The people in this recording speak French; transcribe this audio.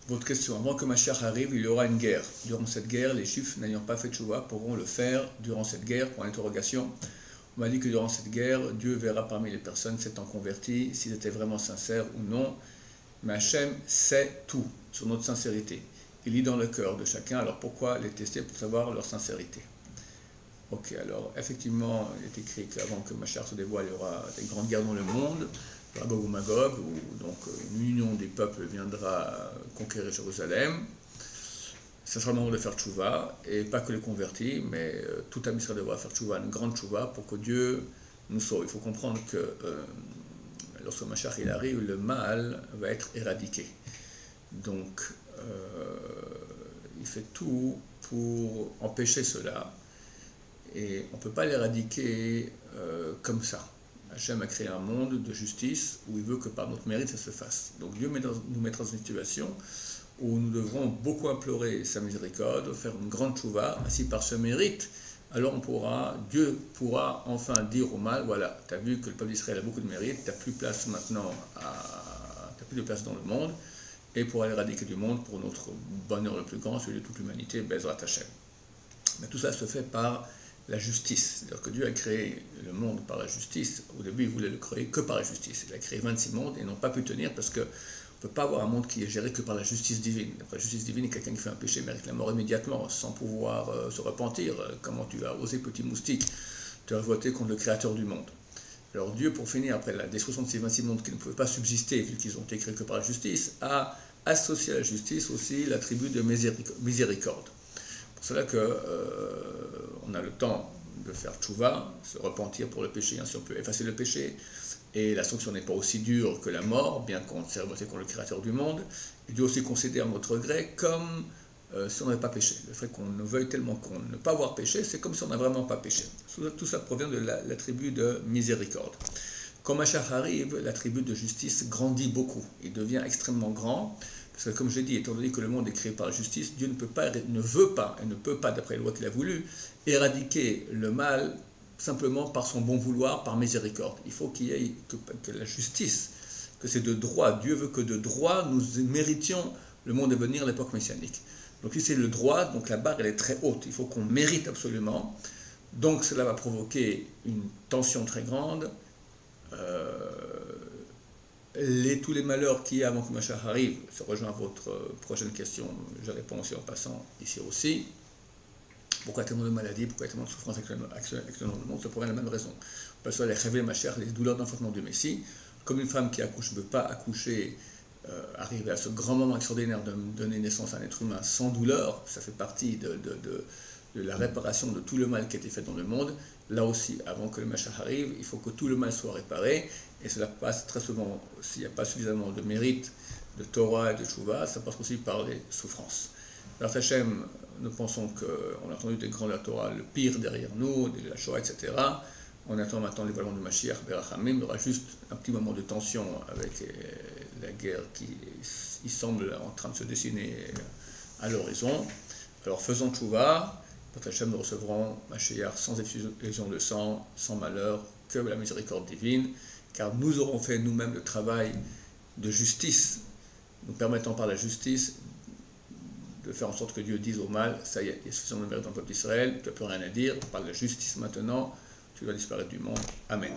Votre question, avant que Mashiach arrive, il y aura une guerre. Durant cette guerre, les Juifs n'ayant pas fait tchouva pourront le faire durant cette guerre, pour l'interrogation. On m'a dit que durant cette guerre, Dieu verra parmi les personnes s'étant converties, s'ils étaient vraiment sincères ou non. Mais Hachem sait tout sur notre sincérité. Il lit dans le cœur de chacun, alors pourquoi les tester pour savoir leur sincérité? Ok, alors effectivement, il est écrit qu'avant que Mashiach se dévoile, il y aura des grandes guerres dans le monde, Gog ou Magog, où donc une union des peuples viendra conquérir Jérusalem. Ce sera le moment de faire tchouva, et pas que les convertis, mais tout Am Israël devra faire tchouva, une grande tchouva, pour que Dieu nous sauve. Il faut comprendre que lorsque Mashiach il arrive, le mal va être éradiqué. Donc, il fait tout pour empêcher cela, et on ne peut pas l'éradiquer comme ça. Hachem a créé un monde de justice où il veut que par notre mérite ça se fasse. Donc Dieu nous mettra dans une situation où nous devrons beaucoup implorer sa miséricorde, faire une grande tchouva, ainsi par ce mérite, alors Dieu pourra enfin dire au mal, voilà, tu as vu que le peuple d'Israël a beaucoup de mérite, tu n'as plus place maintenant, tu n'as plus de place dans le monde, et pour l'éradiquer du monde, pour notre bonheur le plus grand, celui de toute l'humanité, Bezrat Hachem. Mais tout ça se fait par la justice. C'est-à-dire que Dieu a créé le monde par la justice. Au début, il voulait le créer que par la justice. Il a créé 26 mondes et n'ont pas pu tenir parce qu'on ne peut pas avoir un monde qui est géré que par la justice divine. La justice divine, quelqu'un qui fait un péché mérite la mort immédiatement, sans pouvoir se repentir. Comment tu as osé, petit moustique, te révolter contre le créateur du monde? Alors Dieu, pour finir, après la destruction de ces 26 mondes qui ne pouvaient pas subsister, vu qu'ils ont été créés que par la justice, a associé à la justice aussi l'attribut de miséricorde. C'est là qu'on a le temps de faire tchouva, se repentir pour le péché, ainsi on peut effacer le péché, et la sanction n'est pas aussi dure que la mort, bien qu'on s'est révolté contre le créateur du monde, et Dieu aussi considère notre regret comme si on n'avait pas péché. Le fait qu'on ne veuille tellement qu'on ne pas avoir péché, c'est comme si on n'a vraiment pas péché. Tout ça provient de l'attribut de miséricorde. Quand Mashiach arrive, l'attribut de justice grandit beaucoup, il devient extrêmement grand. Parce que comme je l'ai dit, étant donné que le monde est créé par la justice, Dieu ne veut pas, et ne peut pas, d'après les lois qu'il a voulu, éradiquer le mal simplement par son bon vouloir, par miséricorde. Il faut qu'il y ait que la justice, que c'est de droit. Dieu veut que de droit, nous méritions le monde à venir, l'époque messianique. Donc si c'est le droit, donc la barre elle est très haute. Il faut qu'on mérite absolument. Donc cela va provoquer une tension très grande. Tous les malheurs qu'il y a avant que Mashiach arrive, ça rejoint votre prochaine question, je réponds aussi en passant ici aussi. Pourquoi tellement de maladies, pourquoi tellement de souffrances actuellement dans le monde? Ça provient de la même raison. Parce que les rêves Mashiach, les douleurs d'enfantement du Messie, comme une femme qui accouche ne peut pas accoucher, arriver à ce grand moment extraordinaire de donner naissance à un être humain sans douleur, ça fait partie de la réparation de tout le mal qui a été fait dans le monde. Là aussi, avant que le Mashiach arrive, il faut que tout le mal soit réparé, et cela passe très souvent, s'il n'y a pas suffisamment de mérite, de Torah et de Tchouva, ça passe aussi par les souffrances. Alors Hachem, nous pensons qu'on a entendu des grands de la Torah, le pire derrière nous, de la Shoah, etc. On attend maintenant le dévoilement du Mashiach, Berachamim. Il y aura juste un petit moment de tension avec la guerre qui il semble en train de se dessiner à l'horizon. Alors faisons Tchouva, notre Hachem, nous recevrons Mashiach sans effusion de sang, sans malheur, que la miséricorde divine, car nous aurons fait nous-mêmes le travail de justice, nous permettant par la justice de faire en sorte que Dieu dise au mal, ça y est, il y a suffisamment de mérite dans le peuple d'Israël, tu n'as plus rien à dire, par la justice maintenant, tu dois disparaître du monde. Amen.